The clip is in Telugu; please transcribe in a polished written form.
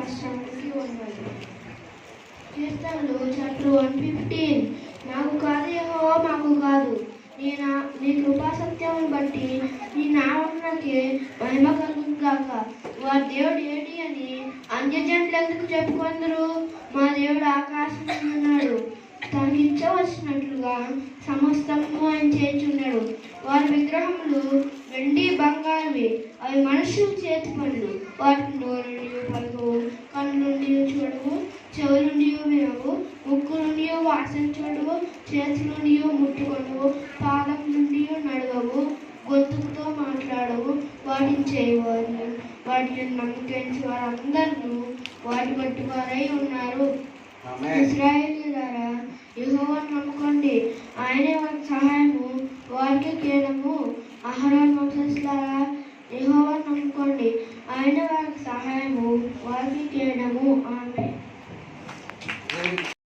రాష్ట్రానికి ఉన్నది. కీర్తనలు చాప్టర్ 115. నాకు కాదు యెహోవా, మాకు కాదు, నీ కృపా సత్యమును బట్టి నీ నామమునకే మహిమ కలుగును గాక. వారి దేవుడు ఏడి అని అన్యజనులు ఎందుకు చెప్పుకొందరు? మా దేవుడు ఆకాశం ఉన్నాడు, తనకి ఇచ్చవచ్చినట్లుగా సమస్తము ఆయన చేయుచున్నాడు. వారి విగ్రహములు వెండి బంగారమే, అవి మనుషుల చేతి పనులు. వాటికి నోరు నుండి పలుకవు, కన్ను నుండి చూడవు, చెవుల నుండి వినవు, ముక్కు నుండి వాసన చూడవు, చేతుల నుండి ముట్టుకొనవు, పాదం నుండి నడవవు, గొంతుకుతో మాట్లాడవు. వాటిని చేయవారు, వాటిని నమ్మకించి వారందరూ వాటి బట్టి వారై ఉన్నారు. ఇశ్రాయేలీయులారా, యెహోవాను నమ్ముకోండి, ఆయనే వారికి సహాయము, వారికి కేడము. అహరోను వంశస్థులారా, యెహోవాను నమ్ముకోండి, ఆయన వారికి సహాయము, వారికి కేడము.